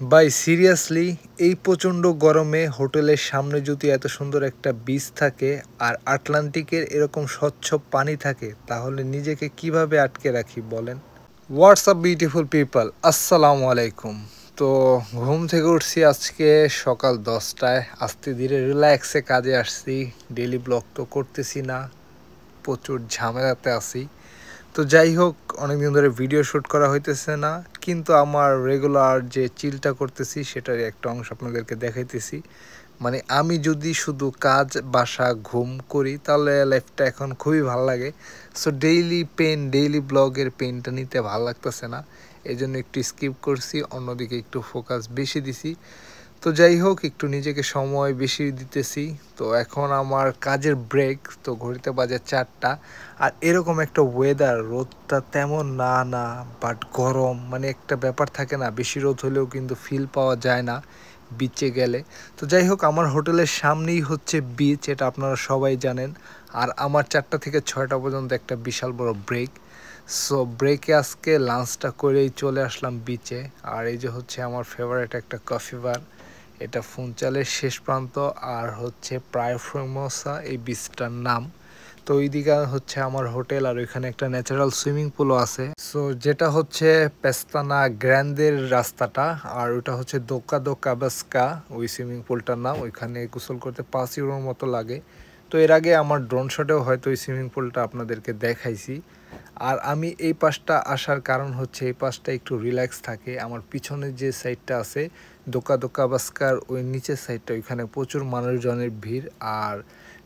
ভাই সিরিয়াসলি এই প্রচণ্ড গরমে হোটেলের সামনে যদি এত সুন্দর একটা বিচ থাকে আর আটলান্টিকের এরকম স্বচ্ছ পানি থাকে তাহলে নিজেকে কিভাবে আটকে রাখি বলেন। হোয়াটসঅ্যাপ বিউটিফুল পিপল, আসসালামু আলাইকুম। তো ঘুম থেকে উঠছি আজকে সকাল 10টায়, আস্তে ধীরে রিল্যাক্সে কাজে আসছি। ডেইলি ব্লগ তো করতেছি না, প্রচুর ঝামেলাতে আছি। তো যাই হোক, অনেকদিন ধরে ভিডিও শ্যুট করা হইতেছে না, কিন্তু আমার রেগুলার যে চিলটা করতেছি সেটারই একটা অংশ আপনাদেরকে দেখাইতেছি। মানে আমি যদি শুধু কাজ বাসা ঘুম করি তাহলে লাইফটা এখন খুবই ভালো লাগে। সো ডেইলি ব্লগের পেনটা নিতে ভালো লাগতেছে না, এই জন্য একটু স্কিপ করছি, অন্যদিকে একটু ফোকাস বেশি দিছি। তো যাই হোক, একটু নিজেকে সময় বেশি দিতেছি। তো এখন আমার কাজের ব্রেক, তো ঘড়িতে বাজে 4টা। আর এরকম একটা ওয়েদার, রোদটা তেমন না বাট গরম, মানে একটা ব্যাপার থাকে না, বেশি রোদ হলেও কিন্তু ফিল পাওয়া যায় না বিচে গেলে। তো যাই হোক, আমার হোটেলের সামনেই হচ্ছে বিচ, এটা আপনারা সবাই জানেন। আর আমার 4টা থেকে 6টা পর্যন্ত একটা বিশাল বড় ব্রেক। সো ব্রেকে আজকে লাঞ্চটা করেই চলে আসলাম বিচে। আর এই যে হচ্ছে আমার ফেভারিট একটা কফি বার, এটা ফুনচালের শেষ প্রান্ত, আর হচ্ছে প্রায় ফর্মোসা এই বিচটার নাম। তো ওইদিকে হচ্ছে আমার হোটেল, আর ওইখানে একটা ন্যাচারাল সুইমিং পুলও আছে। সো যেটা হচ্ছে পেস্তানা গ্র্যান্ডের রাস্তাটা, আর ওটা হচ্ছে দোকা দো কাবাস্কা, ওই সুইমিং পুলটার নাম। ওইখানে গোসল করতে 5 ইউরোর মতো লাগে। তো এর আগে আমার ড্রোন শটেও হয়তো ওই সুইমিং পুলটা আপনাদেরকে দেখাইছি। আর আমি এই পাশটা আসার কারণ হচ্ছে এই পাশটা একটু রিল্যাক্স থাকে। আমার পিছনে যে সাইডটা আছে দোকা দোকা বাস্কার, ওই নিচের সাইডটা, ওইখানে প্রচুর মানুষজনের ভিড়। আর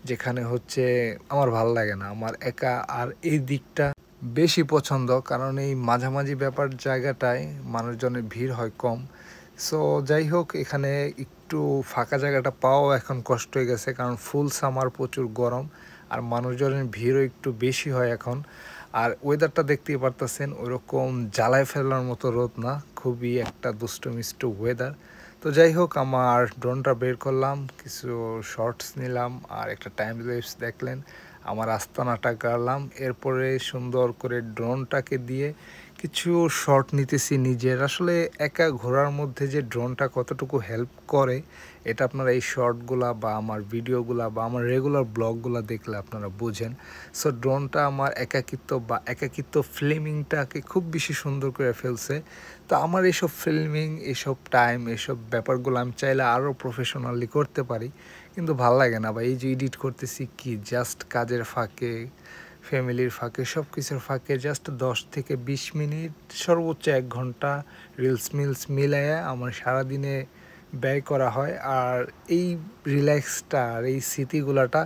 যেখানে হচ্ছে আমার ভাল লাগে না, আমার একা। আর এই দিকটা বেশি পছন্দ, কারণ এই মাঝামাঝি ব্যাপার জায়গাটায় মানুষজনের ভিড় হয় কম। সো যাই হোক, এখানে একটু ফাঁকা জায়গাটা পাওয়া এখন কষ্ট হয়ে গেছে, কারণ ফুল সামার, প্রচুর গরম, আর মানুষজনের ভিড়ও একটু বেশি হয় এখন। আর ওয়েদারটা দেখতেই পারতেছেন, ওইরকম জ্বালায় ফেলার মতো রোদ না, খুবই একটা দুষ্টু মিষ্টু ওয়েদার। তো যাই হোক, আমার ড্রোনটা বের করলাম, কিছু শর্টস নিলাম, আর একটা টাইম ল্যাপস দেখলেন, আমার আস্তানাটা গাড়লাম। এরপরে সুন্দর করে ড্রোনটাকে দিয়ে কিছু শর্ট নিতেছি নিজের। আসলে একা ঘোরার মধ্যে যে ড্রোনটা কতটুকু হেল্প করে, এটা আপনারা এই শর্টগুলা বা আমার ভিডিওগুলা বা আমার রেগুলার ব্লগগুলা দেখলে আপনারা বুঝেন। সো ড্রোনটা আমার একাকিত্ব ফিল্মিংটাকে খুব বেশি সুন্দর করে ফেলছে। তো আমার এইসব ফিল্মিং, এইসব টাইম, এইসব ব্যাপারগুলো আমি চাইলে আরও প্রফেশনালি করতে পারি, কিন্তু ভাল লাগে না। বা এই যে এডিট করতেছি, কি জাস্ট কাজের ফাঁকে, ফ্যামিলির ফাঁকে, সব কিছুর ফাঁকে জাস্ট 10 থেকে 20 মিনিট, সর্বোচ্চ 1 ঘন্টা রিলস মিলস মিলাইয়া আমার সারাদিনে ব্যয় করা হয়। আর এই রিল্যাক্সটা আর এই স্মৃতিগুলাটা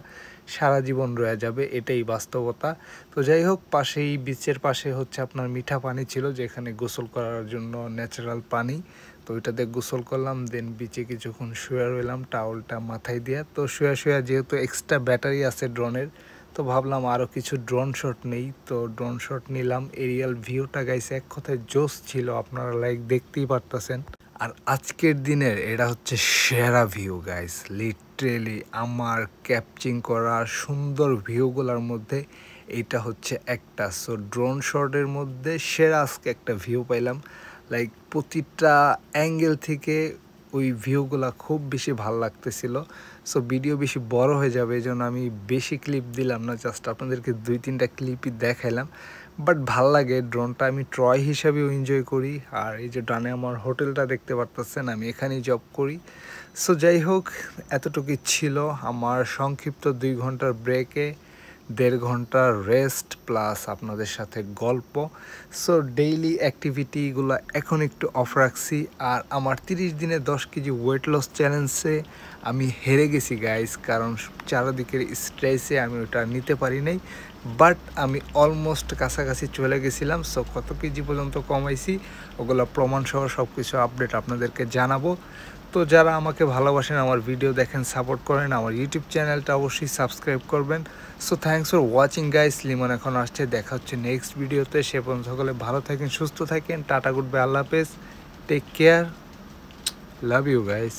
সারা জীবন রয়ে যাবে, এটাই বাস্তবতা। তো যাই হোক, পাশেই বিচের পাশে হচ্ছে আপনার মিঠা পানি ছিল, যেখানে গোসল করার জন্য ন্যাচারাল পানি। তো ওইটাতে গোসল করলাম, দেন বিচে কিছুক্ষণ শুয়ে রইলাম টাওয়ালটা মাথায় দিয়ে। তো শুয়ে যেহেতু এক্সট্রা ব্যাটারি আছে ড্রোনের, তো ভাবলাম আরও কিছু ড্রোন শট নেই। তো ড্রোন শট নিলাম। এরিয়াল ভিউটা গাইছে এক কথায় জোস ছিল, আপনারা লাইক দেখতেই পারতেছেন। আর আজকের দিনের এটা হচ্ছে সেরা ভিউ গাইস, লিটারেলি আমার ক্যাপচিং করা সুন্দর ভিউগুলোর মধ্যে এইটা হচ্ছে একটা। সো ড্রোন শটের মধ্যে সেরা আজকে একটা ভিউ পাইলাম, লাইক প্রতিটা অ্যাঙ্গেল থেকে ওই ভিউগুলা খুব বেশি ভালো লাগতেছিল। সো ভিডিও বেশি বড় হয়ে যাবে, এই জন্য আমি বেশি ক্লিপ দিলাম না, জাস্ট আপনাদেরকে 2-3টা ক্লিপই দেখাইলাম। বাট ভাল লাগে ড্রোনটা, আমি ট্রয় হিসাবেও এনজয় করি। আর এই যে ডানে আমার হোটেলটা দেখতে পারতেছেন, আমি এখানেই জব করি। সো যাই হোক, এতটুকুই ছিল আমার সংক্ষিপ্ত 2 ঘন্টার ব্রেকে, 1.5 ঘন্টার রেস্ট প্লাস আপনাদের সাথে গল্প। সো ডেইলি অ্যাক্টিভিটিগুলো এখন একটু অফ রাখছি। আর আমার 30 দিনে 10 কেজি ওয়েট লস চ্যালেঞ্জে আমি হেরে গেছি গাইস, কারণ চারিদিকের স্ট্রেসে আমি ওটা নিতে পারি নাই। বাট আমি অলমোস্ট কাছাকাছি চলে গেছিলাম। সো কত কেজি পর্যন্ত কমাইছি ওগুলো প্রমাণসহ সব কিছু আপডেট আপনাদেরকে জানাবো। তো যারা আমাকে ভালোবাসেন, আমার ভিডিও দেখেন, সাপোর্ট করেন, আমার ইউটিউব চ্যানেলটা অবশ্যই সাবস্ক্রাইব করবেন। So thanks for watching guys. Limon এখন আসছে, দেখা হচ্ছে নেক্সট ভিডিওতে। সে পর্যন্ত সকলে ভালো থাকেন, সুস্থ থাকেন। টাটা, গুড বাই, আল্লাহ হাফেজ, take care, love you guys.